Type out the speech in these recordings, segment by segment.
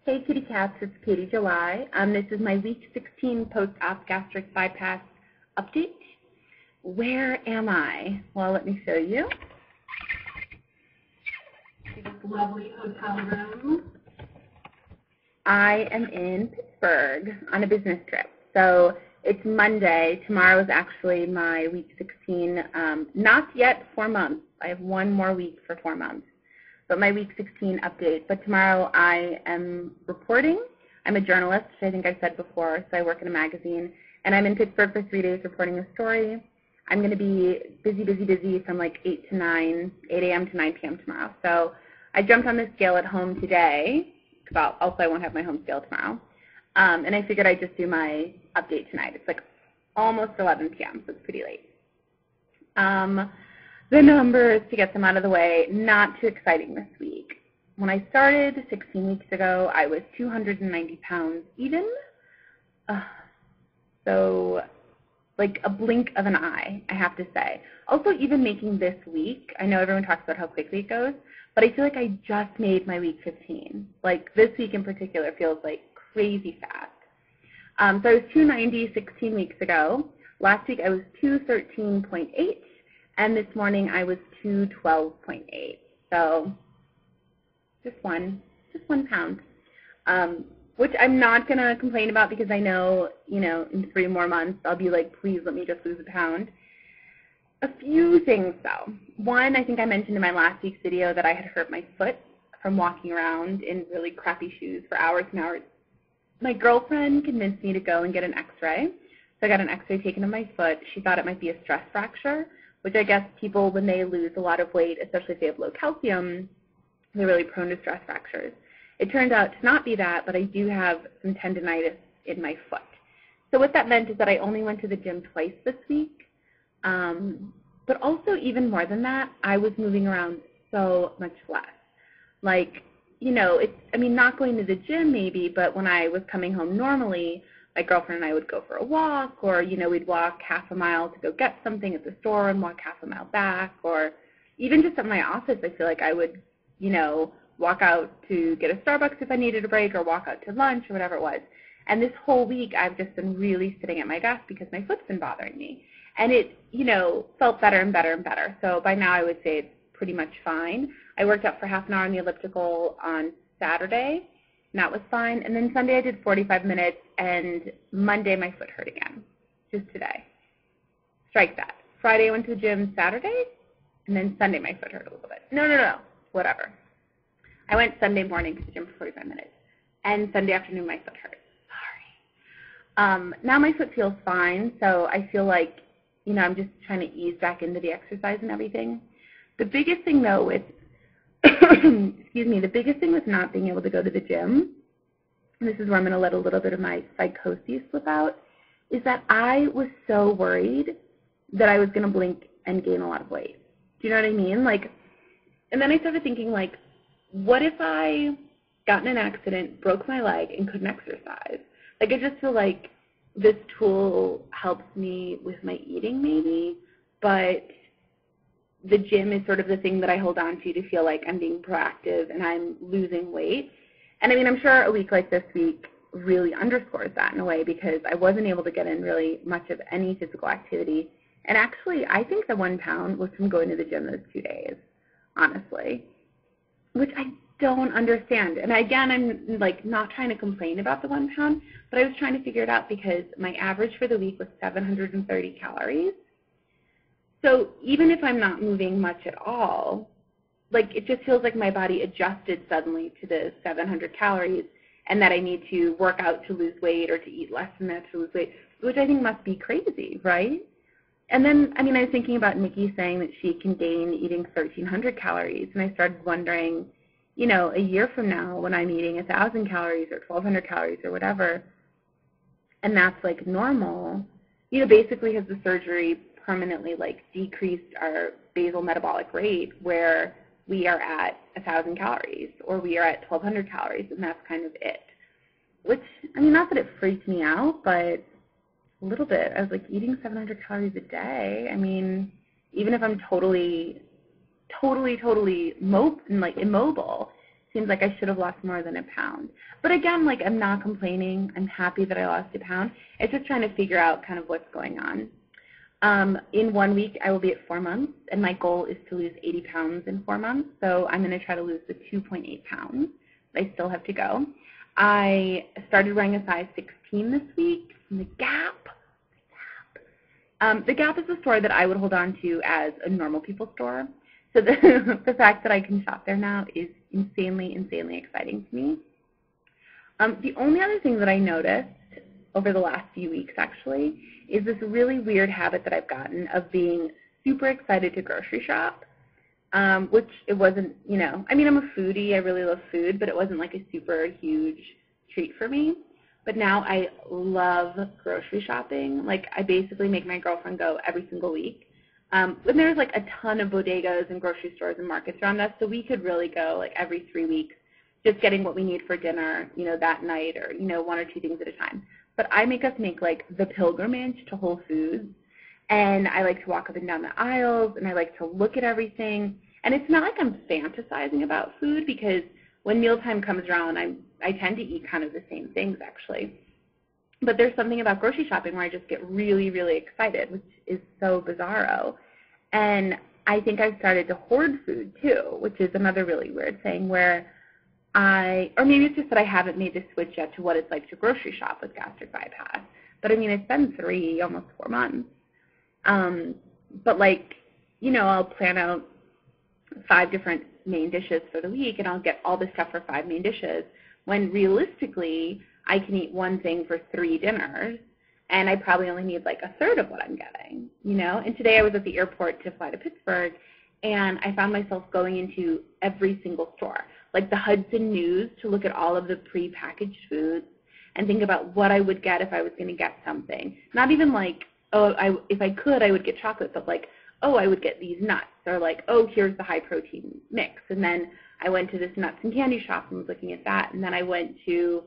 Hey kitty cats, it's katiejuly. This is my week 16 post-op gastric bypass update. Where am I? Well, let me show you. This lovely hotel room. I am in Pittsburgh on a business trip. So it's Monday. Tomorrow is actually my week 16, not yet 4 months. I have one more week for 4 months. But my week 16 update. But tomorrow I am reporting. I'm a journalist, which I think I've said before, so I work in a magazine. And I'm in Pittsburgh for 3 days reporting a story. I'm going to be busy from like 8 a.m. to 9 p.m. tomorrow. So I jumped on the scale at home today, because also I won't have my home scale tomorrow. And I figured I'd just do my update tonight. It's like almost 11 p.m., so it's pretty late. The numbers, to get them out of the way, not too exciting this week. When I started 16 weeks ago, I was 290 pounds even. So like a blink of an eye, I have to say. Also, even making this week, I know everyone talks about how quickly it goes, but I feel like I just made my week 15. Like this week in particular feels like crazy fast. So I was 290 16 weeks ago. Last week I was 213.8. And this morning I was 212.8, so just one pound, which I'm not going to complain about because I know, in 3 more months I'll be like, please let me just lose a pound. A few things though. One, I think I mentioned in my last week's video that I had hurt my foot from walking around in really crappy shoes for hours and hours. My girlfriend convinced me to go and get an x-ray, so I got an x-ray taken of my foot. She thought it might be a stress fracture, which I guess people, when they lose a lot of weight, especially if they have low calcium, they're really prone to stress fractures. It turned out to not be that, but I do have some tendonitis in my foot. So what that meant is that I only went to the gym twice this week. But also, even more than that, I was moving around so much less. Like, not going to the gym maybe, but when I was coming home normally, my girlfriend and I would go for a walk, or, we'd walk half a mile to go get something at the store and walk half a mile back, or even just at my office, I feel like I would, walk out to get a Starbucks if I needed a break, or walk out to lunch, or whatever it was. And this whole week, I've just been really sitting at my desk because my foot's been bothering me. And it, felt better and better and better. So by now, I would say it's pretty much fine. I worked out for half an hour on the elliptical on Saturday, and that was fine. And then Sunday I did 45 minutes, and Monday my foot hurt again, just today. Strike that. Friday I went to the gym Saturday, and then Sunday my foot hurt a little bit. No, whatever. I went Sunday morning to the gym for 45 minutes, and Sunday afternoon my foot hurt. Sorry. Now my foot feels fine, so I feel like, I'm just trying to ease back into the exercise and everything. The biggest thing, though, with the biggest thing with not being able to go to the gym, and this is where I'm going to let a little bit of my psychosis slip out, is that I was so worried that I was going to blink and gain a lot of weight. Do you know what I mean? And then I started thinking, what if I got in an accident, broke my leg, and couldn't exercise? I just feel like this tool helps me with my eating maybe, but the gym is sort of the thing that I hold on to feel like I'm being proactive and I'm losing weight. And I'm sure a week like this week really underscores that in a way, because I wasn't able to get in really much of any physical activity. And actually, I think the 1 pound was from going to the gym those 2 days, honestly, which I don't understand. And again, I'm not trying to complain about the 1 pound, but I was trying to figure it out because my average for the week was 730 calories. So even if I'm not moving much at all, it just feels like my body adjusted suddenly to the 700 calories, and that I need to work out to lose weight or to eat less than that to lose weight, which I think must be crazy, right? And then, I was thinking about Nikki saying that she can gain eating 1,300 calories, and I started wondering, a year from now when I'm eating 1,000 calories or 1,200 calories or whatever, and that's normal, basically has the surgery permanently decreased our basal metabolic rate, where we are at 1,000 calories or we are at 1,200 calories, and that's kind of it. Which, not that it freaked me out, but a little bit. I was eating 700 calories a day. even if I'm totally immobile, Seems like I should have lost more than a pound. But again, like, I'm not complaining. I'm happy that I lost a pound. It's just trying to figure out kind of what's going on. In 1 week, I will be at 4 months, and my goal is to lose 80 pounds in 4 months. So I'm going to try to lose the 2.8 pounds. I still have to go. I started wearing a size 16 this week from the Gap. The Gap is a store that I would hold on to as a normal people store. So the fact that I can shop there now is insanely, insanely exciting to me. The only other thing that I noticed over the last few weeks, actually, is this really weird habit that I've gotten of being super excited to grocery shop, which it wasn't, you know, I mean, I'm a foodie. I really love food, but it wasn't like a super huge treat for me. But now I love grocery shopping. Like, I basically make my girlfriend go every single week. And there's like a ton of bodegas and grocery stores and markets around us, so we could really go like every 3 weeks just getting what we need for dinner, you know, that night, or, you know, 1 or 2 things at a time. But I make us make like the pilgrimage to Whole Foods, and I like to walk up and down the aisles, and I like to look at everything. And it's not like I'm fantasizing about food, because when mealtime comes around, I tend to eat kind of the same things, actually. But there's something about grocery shopping where I just get really, really excited, which is so bizarro. And I think I've started to hoard food, too, which is another really weird thing where or maybe it's just that I haven't made the switch yet to what it's like to grocery shop with gastric bypass. But, I mean, it's been 3, almost 4 months. But, like, you know, I'll plan out 5 different main dishes for the week, and I'll get all the stuff for 5 main dishes, when realistically I can eat 1 thing for 3 dinners, and I probably only need like a third of what I'm getting, you know? And today I was at the airport to fly to Pittsburgh, and I found myself going into every single store, like the Hudson News, to look at all of the prepackaged foods and think about what I would get if I was going to get something. Not even like, oh, if I could, I would get chocolate, but like, oh, I would get these nuts, or like, oh, here's the high-protein mix. And then I went to this nuts and candy shop and was looking at that, and then I went to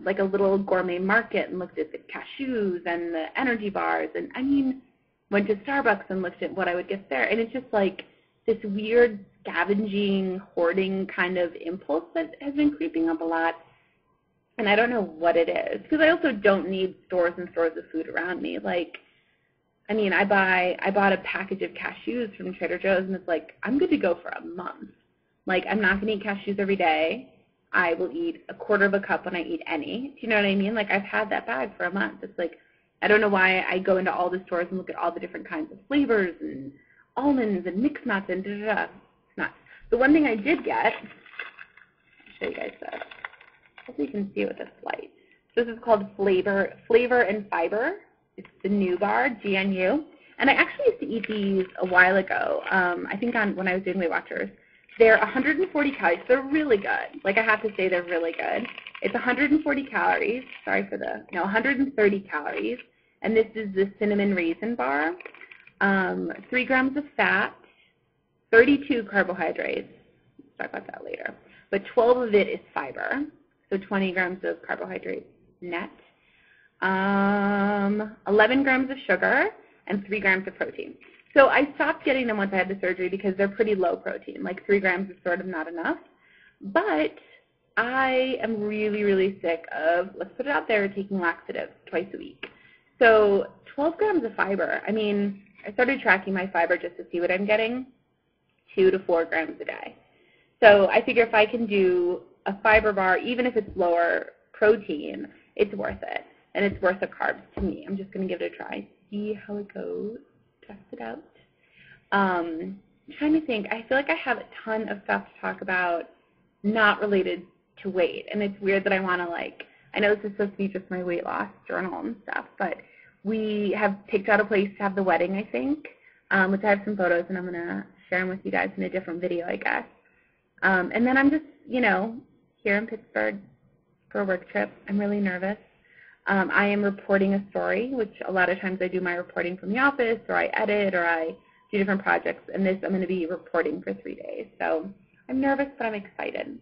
like a little gourmet market and looked at the cashews and the energy bars, and I mean, went to Starbucks and looked at what I would get there. And it's just like this weird scavenging, hoarding kind of impulse that has been creeping up a lot. And I don't know what it is, because I also don't need stores and stores of food around me. Like, I mean, I bought a package of cashews from Trader Joe's, and it's like, I'm good to go for a month. Like, I'm not going to eat cashews every day. I will eat a quarter of a cup when I eat any. Do you know what I mean? Like, I've had that bag for a month. It's like, I don't know why I go into all the stores and look at all the different kinds of flavors and almonds and mixed nuts and da-da-da. It's nuts. The one thing I did get, I'll show you guys this. Hopefully you can see it with this light. So this is called Flavor and Fiber. It's the new bar, GNU. And I actually used to eat these a while ago, I think when I was doing Weight Watchers. They're 140 calories. They're really good. Like, I have to say, they're really good. It's 140 calories. 130 calories. And this is the cinnamon raisin bar. 3 grams of fat, 32 carbohydrates. We'll talk about that later. But 12 of it is fiber. So 20 grams of carbohydrates net. 11 grams of sugar and 3 grams of protein. So I stopped getting them once I had the surgery because they're pretty low protein. Like 3 grams is sort of not enough. But I am really, really sick of, let's put it out there, taking laxatives twice a week. So 12 grams of fiber. I mean, I started tracking my fiber just to see what I'm getting, 2 to 4 grams a day. So I figure if I can do a fiber bar, even if it's lower protein, it's worth it. And it's worth the carbs to me. I'm just going to give it a try, see how it goes. Test it out. I'm trying to think. I feel like I have a ton of stuff to talk about not related to weight. And it's weird that I want to, like, I know this is supposed to be just my weight loss journal and stuff, but we have picked out a place to have the wedding, I think, which I have some photos, and I'm going to share them with you guys in a different video, I guess. And then I'm just, you know, here in Pittsburgh for a work trip. I'm really nervous. I am reporting a story, which a lot of times I do my reporting from the office, or I edit, or I do different projects. And this I'm going to be reporting for 3 days. So I'm nervous, but I'm excited.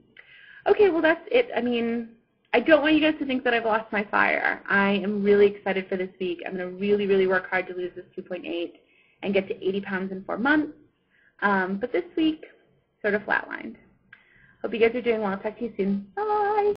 Okay, well, that's it. I mean, I don't want you guys to think that I've lost my fire. I am really excited for this week. I'm going to really, really work hard to lose this 2.8 and get to 80 pounds in 4 months. But this week, sort of flatlined. Hope you guys are doing well. Talk to you soon. Bye.